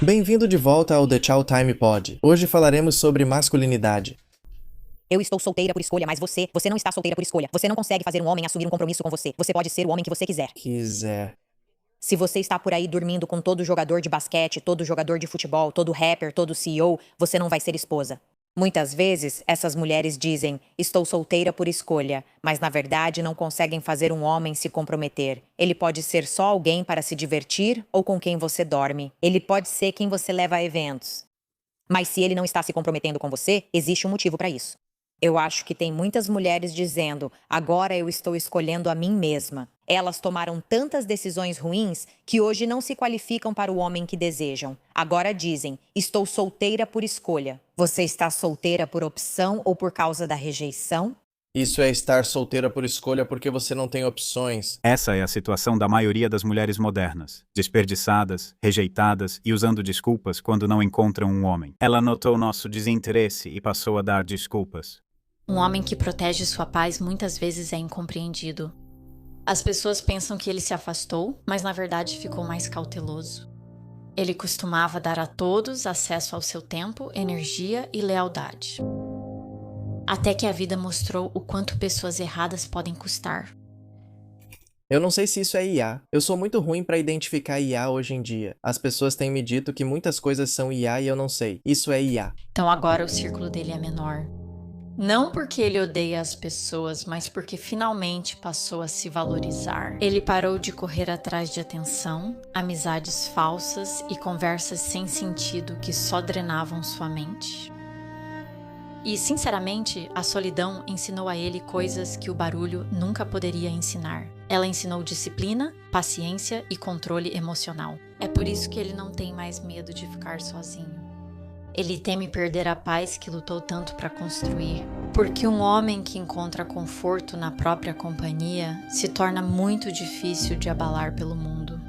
Bem-vindo de volta ao The Chow Time Pod. Hoje falaremos sobre masculinidade. Eu estou solteira por escolha, mas você não está solteira por escolha. Você não consegue fazer um homem assumir um compromisso com você. Você pode ser o homem que você quiser. Se você está por aí dormindo com todo jogador de basquete, todo jogador de futebol, todo rapper, todo CEO, você não vai ser esposa. Muitas vezes, essas mulheres dizem, estou solteira por escolha, mas na verdade não conseguem fazer um homem se comprometer. Ele pode ser só alguém para se divertir ou com quem você dorme. Ele pode ser quem você leva a eventos. Mas se ele não está se comprometendo com você, existe um motivo para isso. Eu acho que tem muitas mulheres dizendo, agora eu estou escolhendo a mim mesma. Elas tomaram tantas decisões ruins que hoje não se qualificam para o homem que desejam. Agora dizem, estou solteira por escolha. Você está solteira por opção ou por causa da rejeição? Isso é estar solteira por escolha porque você não tem opções. Essa é a situação da maioria das mulheres modernas, desperdiçadas, rejeitadas e usando desculpas quando não encontram um homem. Ela notou nosso desinteresse e passou a dar desculpas. Um homem que protege sua paz muitas vezes é incompreendido. As pessoas pensam que ele se afastou, mas na verdade ficou mais cauteloso. Ele costumava dar a todos acesso ao seu tempo, energia e lealdade. Até que a vida mostrou o quanto pessoas erradas podem custar. Eu não sei se isso é IA. Eu sou muito ruim para identificar IA hoje em dia. As pessoas têm me dito que muitas coisas são IA e eu não sei. Isso é IA. Então agora o círculo dele é menor. Não porque ele odeia as pessoas, mas porque finalmente passou a se valorizar. Ele parou de correr atrás de atenção, amizades falsas e conversas sem sentido que só drenavam sua mente. E, sinceramente, a solidão ensinou a ele coisas que o barulho nunca poderia ensinar. Ela ensinou disciplina, paciência e controle emocional. É por isso que ele não tem mais medo de ficar sozinho. Ele teme perder a paz que lutou tanto para construir, porque um homem que encontra conforto na própria companhia se torna muito difícil de abalar pelo mundo.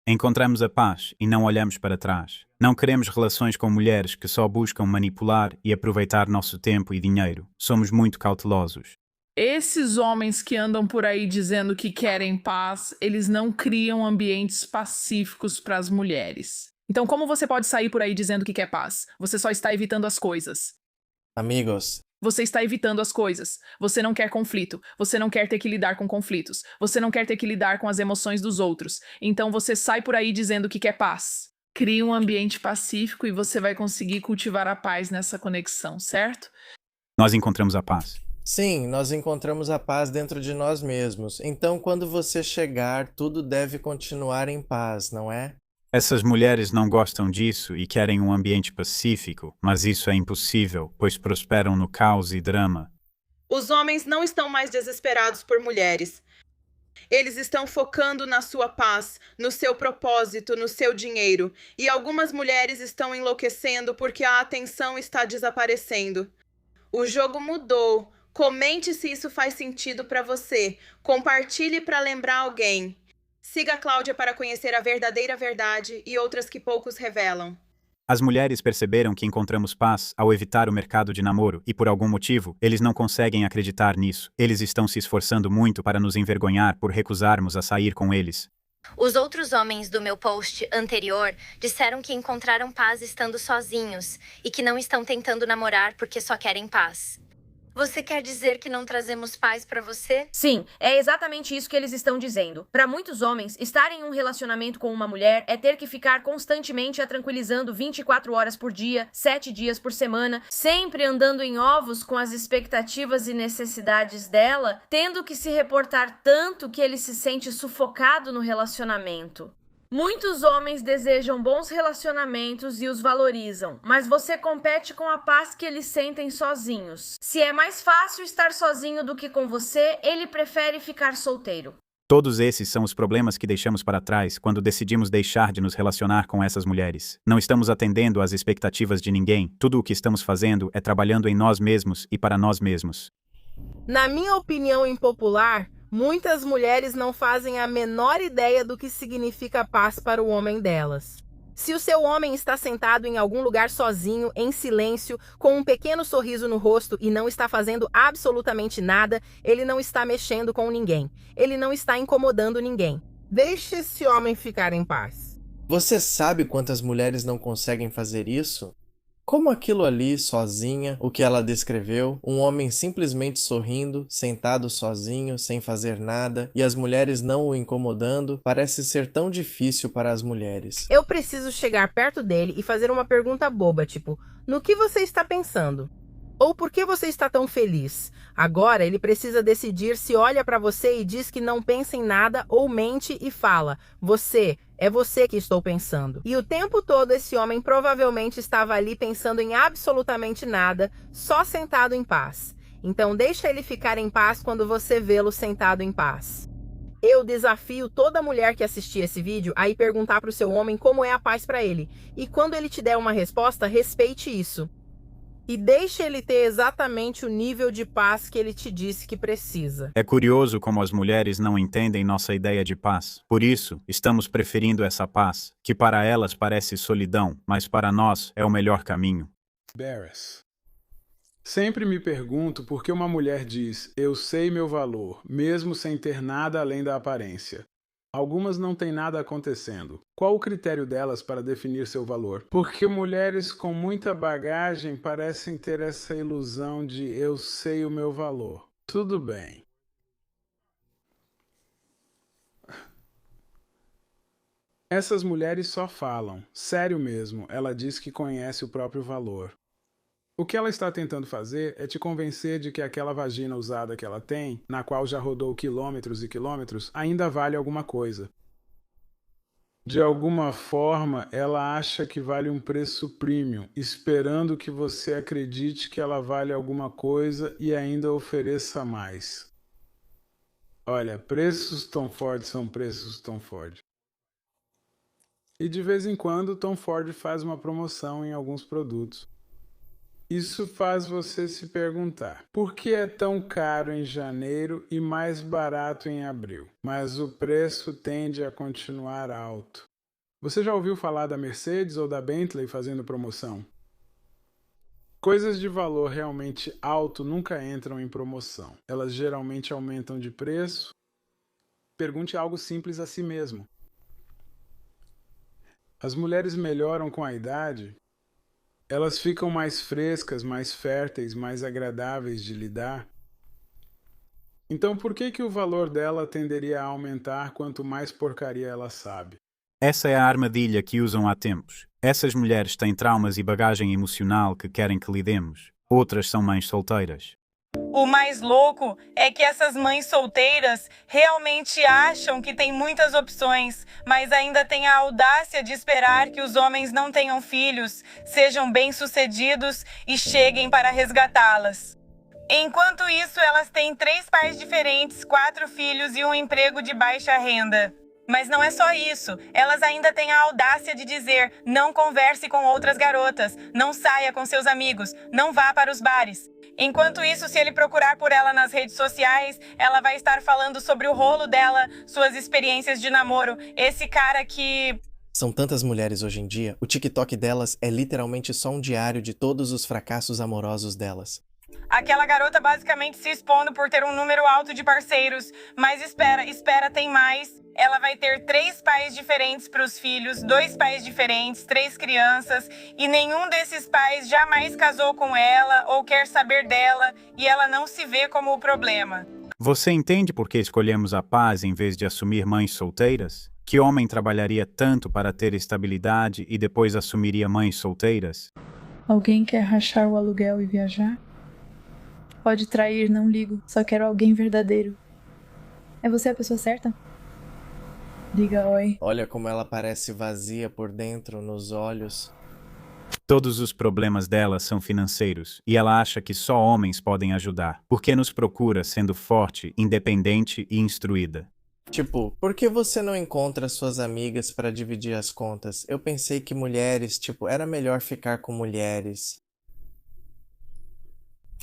Encontramos a paz e não olhamos para trás. Não queremos relações com mulheres que só buscam manipular e aproveitar nosso tempo e dinheiro. Somos muito cautelosos. Esses homens que andam por aí dizendo que querem paz, eles não criam ambientes pacíficos para as mulheres. Então, como você pode sair por aí dizendo que quer paz? Você só está evitando as coisas. Amigos, Você está evitando as coisas. Você não quer conflito. Você não quer ter que lidar com conflitos. Você não quer ter que lidar com as emoções dos outros. Então, você sai por aí dizendo que quer paz. Crie um ambiente pacífico e você vai conseguir cultivar a paz nessa conexão, certo? Nós encontramos a paz. sim, nós encontramos a paz dentro de nós mesmos. Então, quando você chegar, tudo deve continuar em paz, não é? Essas mulheres não gostam disso e querem um ambiente pacífico, mas isso é impossível, pois prosperam no caos e drama. Os homens não estão mais desesperados por mulheres. Eles estão focando na sua paz, no seu propósito, no seu dinheiro. E algumas mulheres estão enlouquecendo porque a atenção está desaparecendo. O jogo mudou. Comente se isso faz sentido para você. Compartilhe para lembrar alguém. Siga a Cláudia para conhecer a verdadeira verdade e outras que poucos revelam. As mulheres perceberam que encontramos paz ao evitar o mercado de namoro e, por algum motivo, eles não conseguem acreditar nisso. Eles estão se esforçando muito para nos envergonhar por recusarmos a sair com eles. Os outros homens do meu post anterior disseram que encontraram paz estando sozinhos e que não estão tentando namorar porque só querem paz. Você quer dizer que não trazemos paz pra você? Sim, é exatamente isso que eles estão dizendo. Para muitos homens, estar em um relacionamento com uma mulher é ter que ficar constantemente a tranquilizando 24 horas por dia, 7 dias por semana, sempre andando em ovos com as expectativas e necessidades dela, tendo que se reportar tanto que ele se sente sufocado no relacionamento. Muitos homens desejam bons relacionamentos e os valorizam, mas você compete com a paz que eles sentem sozinhos. Se é mais fácil estar sozinho do que com você, ele prefere ficar solteiro. Todos esses são os problemas que deixamos para trás quando decidimos deixar de nos relacionar com essas mulheres. Não estamos atendendo às expectativas de ninguém. Tudo o que estamos fazendo é trabalhando em nós mesmos e para nós mesmos. Na minha opinião impopular, muitas mulheres não fazem a menor ideia do que significa paz para o homem delas. Se o seu homem está sentado em algum lugar sozinho, em silêncio, com um pequeno sorriso no rosto e não está fazendo absolutamente nada, ele não está mexendo com ninguém. Ele não está incomodando ninguém. Deixe esse homem ficar em paz. Você sabe quantas mulheres não conseguem fazer isso? Como aquilo ali, sozinha, o que ela descreveu, um homem simplesmente sorrindo, sentado sozinho, sem fazer nada, e as mulheres não o incomodando, parece ser tão difícil para as mulheres. Eu preciso chegar perto dele e fazer uma pergunta boba, tipo, no que você está pensando? Ou por que você está tão feliz? Agora ele precisa decidir se olha para você e diz que não pensa em nada ou mente e fala, é você que estou pensando. E o tempo todo esse homem provavelmente estava ali pensando em absolutamente nada, só sentado em paz. Então deixa ele ficar em paz quando você vê-lo sentado em paz. Eu desafio toda mulher que assistir esse vídeo a ir perguntar para o seu homem como é a paz para ele. E quando ele te der uma resposta, respeite isso. E deixe ele ter exatamente o nível de paz que ele te disse que precisa. É curioso como as mulheres não entendem nossa ideia de paz. Por isso, estamos preferindo essa paz, que para elas parece solidão, mas para nós é o melhor caminho. Barris. Sempre me pergunto por que uma mulher diz, eu sei meu valor, mesmo sem ter nada além da aparência. Algumas não têm nada acontecendo. Qual o critério delas para definir seu valor? Porque mulheres com muita bagagem parecem ter essa ilusão de eu sei o meu valor. Tudo bem. Essas mulheres só falam. Sério mesmo, ela diz que conhece o próprio valor. O que ela está tentando fazer é te convencer de que aquela vagina usada que ela tem, na qual já rodou quilômetros e quilômetros, ainda vale alguma coisa. De alguma forma, ela acha que vale um preço premium, esperando que você acredite que ela vale alguma coisa e ainda ofereça mais. Olha, preços Tom Ford são preços Tom Ford. E de vez em quando, Tom Ford faz uma promoção em alguns produtos. Isso faz você se perguntar, por que é tão caro em janeiro e mais barato em abril? Mas o preço tende a continuar alto. Você já ouviu falar da Mercedes ou da Bentley fazendo promoção? Coisas de valor realmente alto nunca entram em promoção. Elas geralmente aumentam de preço. Pergunte algo simples a si mesmo. As mulheres melhoram com a idade? Elas ficam mais frescas, mais férteis, mais agradáveis de lidar. Então por que o valor dela tenderia a aumentar quanto mais porcaria ela sabe? Essa é a armadilha que usam há tempos. Essas mulheres têm traumas e bagagem emocional que querem que lidemos. Outras são mães solteiras. O mais louco é que essas mães solteiras realmente acham que tem muitas opções, mas ainda têm a audácia de esperar que os homens não tenham filhos, sejam bem-sucedidos e cheguem para resgatá-las. Enquanto isso, elas têm 3 pais diferentes, 4 filhos e um emprego de baixa renda. Mas não é só isso, elas ainda têm a audácia de dizer, não converse com outras garotas, não saia com seus amigos, não vá para os bares. Enquanto isso, se ele procurar por ela nas redes sociais, ela vai estar falando sobre o rolo dela, suas experiências de namoro, esse cara que... São tantas mulheres hoje em dia, o TikTok delas é literalmente só um diário de todos os fracassos amorosos delas. Aquela garota basicamente se expondo por ter um número alto de parceiros, mas espera, tem mais. Ela vai ter 3 pais diferentes para os filhos, 2 pais diferentes, 3 crianças, e nenhum desses pais jamais casou com ela ou quer saber dela, e ela não se vê como o problema. Você entende por que escolhemos a paz em vez de assumir mães solteiras? Que homem trabalharia tanto para ter estabilidade e depois assumiria mães solteiras? Alguém quer rachar o aluguel e viajar? Pode trair, não ligo, só quero alguém verdadeiro. É você a pessoa certa? Diga oi. Olha como ela parece vazia por dentro, nos olhos. Todos os problemas dela são financeiros, e ela acha que só homens podem ajudar. Por que nos procura sendo forte, independente e instruída? Tipo, por que você não encontra suas amigas para dividir as contas? Eu pensei que mulheres, era melhor ficar com mulheres.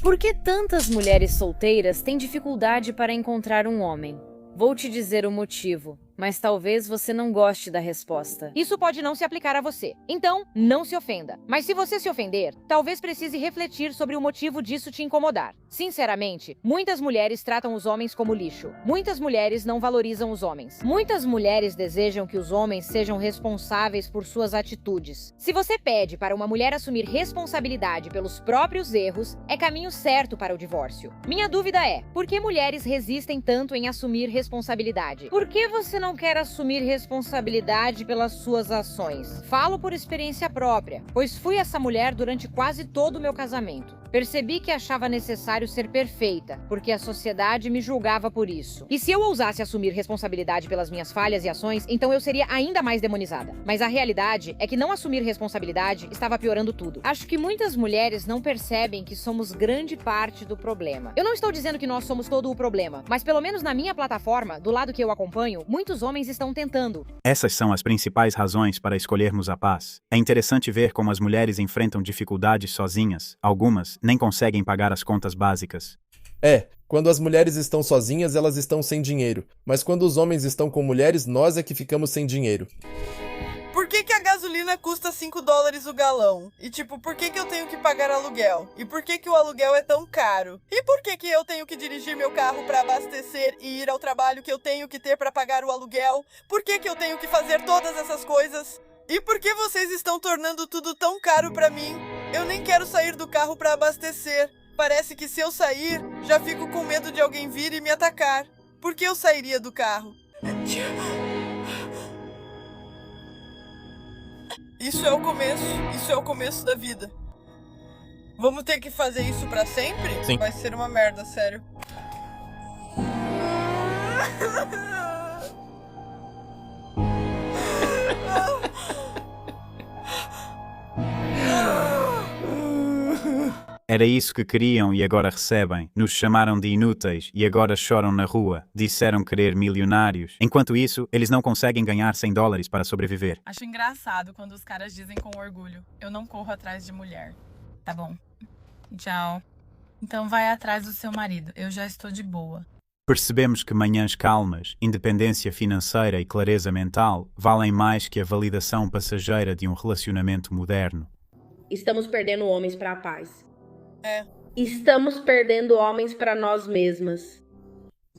Por que tantas mulheres solteiras têm dificuldade para encontrar um homem? Vou te dizer o motivo. Mas talvez você não goste da resposta. Isso pode não se aplicar a você. Então, não se ofenda. Mas se você se ofender, talvez precise refletir sobre o motivo disso te incomodar. Sinceramente, muitas mulheres tratam os homens como lixo. Muitas mulheres não valorizam os homens. Muitas mulheres desejam que os homens sejam responsáveis por suas atitudes. Se você pede para uma mulher assumir responsabilidade pelos próprios erros, é caminho certo para o divórcio. Minha dúvida é, por que mulheres resistem tanto em assumir responsabilidade? Por que você não quer assumir responsabilidade pelas suas ações? Falo por experiência própria, pois fui essa mulher durante quase todo o meu casamento. Percebi que achava necessário ser perfeita, porque a sociedade me julgava por isso. E se eu ousasse assumir responsabilidade pelas minhas falhas e ações, então eu seria ainda mais demonizada. Mas a realidade é que não assumir responsabilidade estava piorando tudo. Acho que muitas mulheres não percebem que somos grande parte do problema. Eu não estou dizendo que nós somos todo o problema, mas pelo menos na minha plataforma, do lado que eu acompanho, muitos homens estão tentando. Essas são as principais razões para escolhermos a paz. É interessante ver como as mulheres enfrentam dificuldades sozinhas. Algumas nem conseguem pagar as contas básicas. Quando as mulheres estão sozinhas, elas estão sem dinheiro. Mas quando os homens estão com mulheres, nós é que ficamos sem dinheiro. Por que a gasolina custa $5 o galão? E por que eu tenho que pagar aluguel? E por que o aluguel é tão caro? E por que eu tenho que dirigir meu carro para abastecer e ir ao trabalho que eu tenho que ter para pagar o aluguel? Por que eu tenho que fazer todas essas coisas? E por que vocês estão tornando tudo tão caro para mim? Eu nem quero sair do carro para abastecer. Parece que se eu sair, já fico com medo de alguém vir e me atacar. Por que eu sairia do carro? Isso é o começo da vida. Vamos ter que fazer isso pra sempre? Sim. Vai ser uma merda, sério. Era isso que queriam e agora recebem. Nos chamaram de inúteis e agora choram na rua. Disseram querer milionários. Enquanto isso, eles não conseguem ganhar $100 para sobreviver. Acho engraçado quando os caras dizem com orgulho: eu não corro atrás de mulher. Tá bom. Tchau. Então vai atrás do seu marido. Eu já estou de boa. Percebemos que manhãs calmas, independência financeira e clareza mental valem mais que a validação passageira de um relacionamento moderno. Estamos perdendo homens para a paz. É. Estamos perdendo homens para nós mesmas.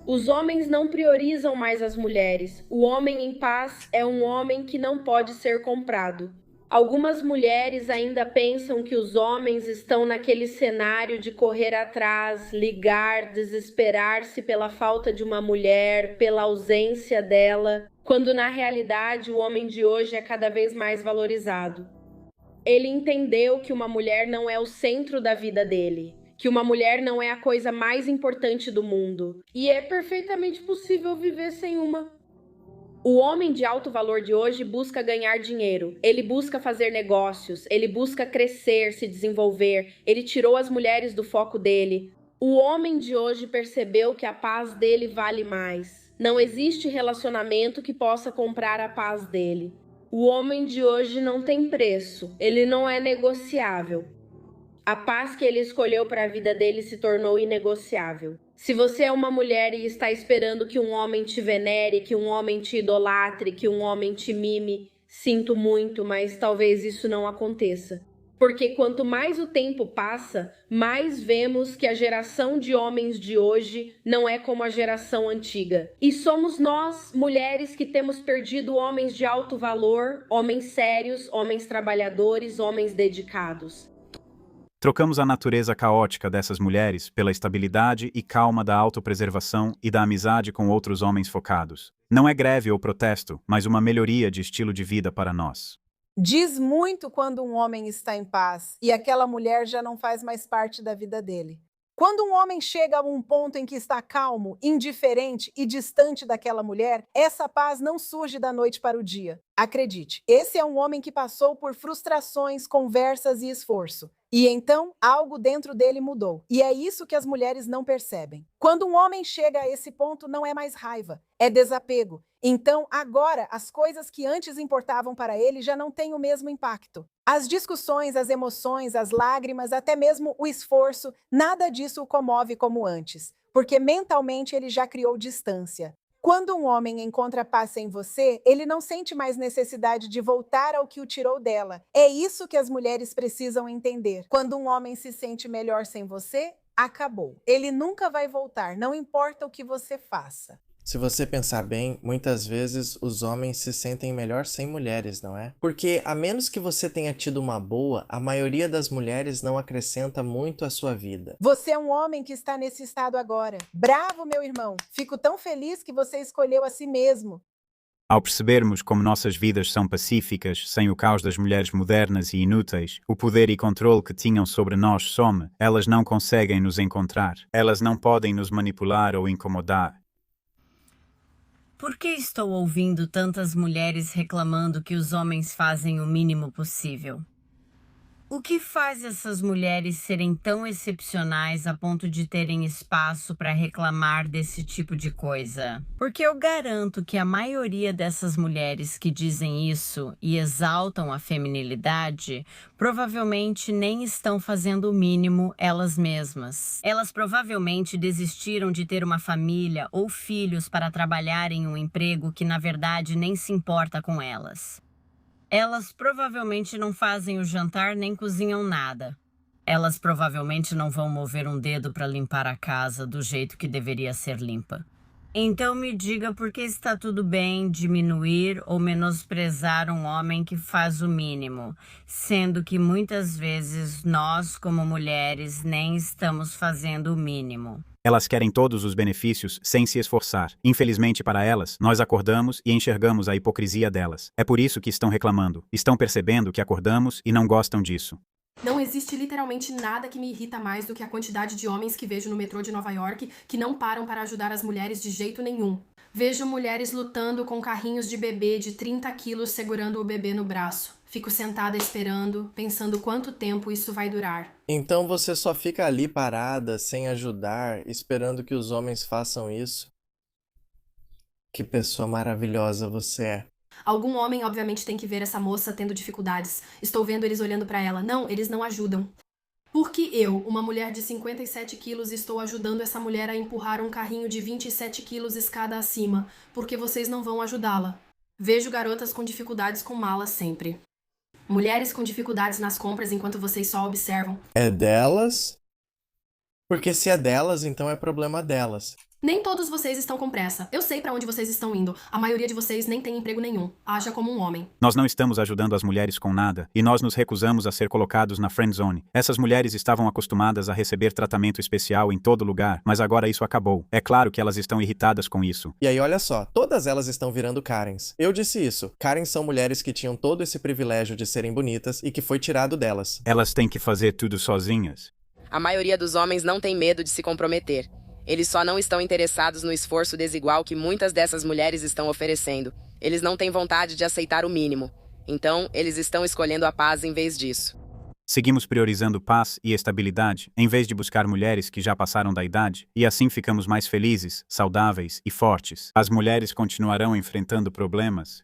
Os homens não priorizam mais as mulheres. O homem em paz é um homem que não pode ser comprado. Algumas mulheres ainda pensam que os homens estão naquele cenário de correr atrás, ligar, desesperar-se pela falta de uma mulher, pela ausência dela, quando na realidade o homem de hoje é cada vez mais valorizado. Ele entendeu que uma mulher não é o centro da vida dele, que uma mulher não é a coisa mais importante do mundo, e é perfeitamente possível viver sem uma. O homem de alto valor de hoje busca ganhar dinheiro, ele busca fazer negócios, ele busca crescer, se desenvolver, ele tirou as mulheres do foco dele. O homem de hoje percebeu que a paz dele vale mais. Não existe relacionamento que possa comprar a paz dele. O homem de hoje não tem preço, ele não é negociável. A paz que ele escolheu para a vida dele se tornou inegociável. Se você é uma mulher e está esperando que um homem te venere, que um homem te idolatre, que um homem te mime, sinto muito, mas talvez isso não aconteça. Porque quanto mais o tempo passa, mais vemos que a geração de homens de hoje não é como a geração antiga. E somos nós, mulheres, que temos perdido homens de alto valor, homens sérios, homens trabalhadores, homens dedicados. Trocamos a natureza caótica dessas mulheres pela estabilidade e calma da autopreservação e da amizade com outros homens focados. Não é greve ou protesto, mas uma melhoria de estilo de vida para nós. Diz muito quando um homem está em paz e aquela mulher já não faz mais parte da vida dele. Quando um homem chega a um ponto em que está calmo, indiferente e distante daquela mulher, essa paz não surge da noite para o dia. Acredite, esse é um homem que passou por frustrações, conversas e esforço. E então, algo dentro dele mudou. E é isso que as mulheres não percebem. Quando um homem chega a esse ponto, não é mais raiva, é desapego. Então, agora, as coisas que antes importavam para ele já não têm o mesmo impacto. As discussões, as emoções, as lágrimas, até mesmo o esforço, nada disso o comove como antes, porque mentalmente ele já criou distância. Quando um homem encontra paz em você, ele não sente mais necessidade de voltar ao que o tirou dela. É isso que as mulheres precisam entender. Quando um homem se sente melhor sem você, acabou. Ele nunca vai voltar, não importa o que você faça. Se você pensar bem, muitas vezes os homens se sentem melhor sem mulheres, não é? Porque, a menos que você tenha tido uma boa, a maioria das mulheres não acrescenta muito à sua vida. Você é um homem que está nesse estado agora. Bravo, meu irmão! Fico tão feliz que você escolheu a si mesmo. Ao percebermos como nossas vidas são pacíficas, sem o caos das mulheres modernas e inúteis, o poder e controle que tinham sobre nós some, elas não conseguem nos encontrar. Elas não podem nos manipular ou incomodar. Por que estou ouvindo tantas mulheres reclamando que os homens fazem o mínimo possível? O que faz essas mulheres serem tão excepcionais a ponto de terem espaço para reclamar desse tipo de coisa? Porque eu garanto que a maioria dessas mulheres que dizem isso e exaltam a feminilidade provavelmente nem estão fazendo o mínimo elas mesmas. Elas provavelmente desistiram de ter uma família ou filhos para trabalhar em um emprego que na verdade nem se importa com elas. Elas provavelmente não fazem o jantar nem cozinham nada. Elas provavelmente não vão mover um dedo para limpar a casa do jeito que deveria ser limpa. Então me diga por que está tudo bem diminuir ou menosprezar um homem que faz o mínimo, sendo que muitas vezes nós, como mulheres, nem estamos fazendo o mínimo. Elas querem todos os benefícios sem se esforçar. Infelizmente para elas, nós acordamos e enxergamos a hipocrisia delas. É por isso que estão reclamando. Estão percebendo que acordamos e não gostam disso. Não existe literalmente nada que me irrita mais do que a quantidade de homens que vejo no metrô de Nova York que não param para ajudar as mulheres de jeito nenhum. Vejo mulheres lutando com carrinhos de bebê de 30 quilos segurando o bebê no braço. Fico sentada esperando, pensando quanto tempo isso vai durar. Então você só fica ali parada, sem ajudar, esperando que os homens façam isso? Que pessoa maravilhosa você é. Algum homem obviamente tem que ver essa moça tendo dificuldades. Estou vendo eles olhando para ela. Não, eles não ajudam. Porque eu, uma mulher de 57 quilos, estou ajudando essa mulher a empurrar um carrinho de 27 quilos escada acima, porque vocês não vão ajudá-la. Vejo garotas com dificuldades com malas sempre. Mulheres com dificuldades nas compras enquanto vocês só observam. É delas? Porque se é delas, então é problema delas. Nem todos vocês estão com pressa. Eu sei pra onde vocês estão indo. A maioria de vocês nem tem emprego nenhum. Haja como um homem. Nós não estamos ajudando as mulheres com nada, e nós nos recusamos a ser colocados na friend zone. Essas mulheres estavam acostumadas a receber tratamento especial em todo lugar, mas agora isso acabou. É claro que elas estão irritadas com isso. E aí olha só, todas elas estão virando Karens. Eu disse isso. Karens são mulheres que tinham todo esse privilégio de serem bonitas e que foi tirado delas. Elas têm que fazer tudo sozinhas. A maioria dos homens não tem medo de se comprometer. Eles só não estão interessados no esforço desigual que muitas dessas mulheres estão oferecendo. Eles não têm vontade de aceitar o mínimo. Então, eles estão escolhendo a paz em vez disso. Seguimos priorizando paz e estabilidade, em vez de buscar mulheres que já passaram da idade, e assim ficamos mais felizes, saudáveis e fortes. As mulheres continuarão enfrentando problemas.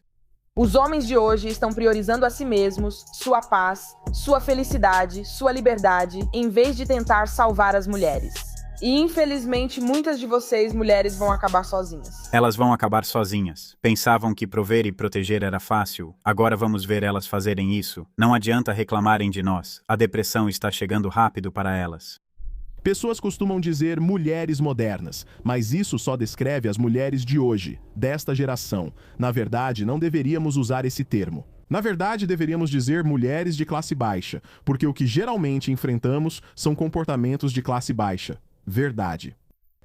Os homens de hoje estão priorizando a si mesmos, sua paz, sua felicidade, sua liberdade, em vez de tentar salvar as mulheres. E infelizmente muitas de vocês, mulheres, vão acabar sozinhas. Elas vão acabar sozinhas. Pensavam que prover e proteger era fácil. Agora vamos ver elas fazerem isso. Não adianta reclamarem de nós. A depressão está chegando rápido para elas. Pessoas costumam dizer mulheres modernas, mas isso só descreve as mulheres de hoje, desta geração. Na verdade, não deveríamos usar esse termo. Na verdade, deveríamos dizer mulheres de classe baixa, porque o que geralmente enfrentamos são comportamentos de classe baixa. Verdade.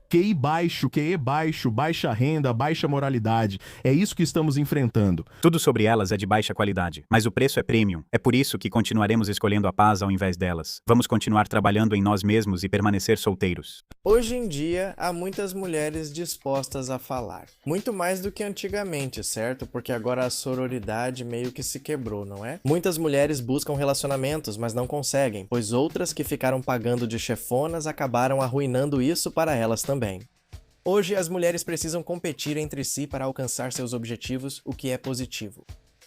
QI baixo, baixa renda, baixa moralidade. É isso que estamos enfrentando. Tudo sobre elas é de baixa qualidade, mas o preço é premium. É por isso que continuaremos escolhendo a paz ao invés delas. Vamos continuar trabalhando em nós mesmos e permanecer solteiros. Hoje em dia, há muitas mulheres dispostas a falar. Muito mais do que antigamente, certo? Porque agora a sororidade meio que se quebrou, não é? Muitas mulheres buscam relacionamentos, mas não conseguem, pois outras que ficaram pagando de chefonas acabaram arruinando isso para elas também. Hoje, as mulheres precisam competir entre si para alcançar seus objetivos, o que é positivo.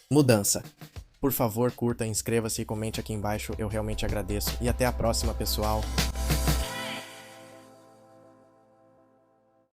Mudança. Por favor, curta, inscreva-se e comente aqui embaixo, eu realmente agradeço. E até a próxima, pessoal!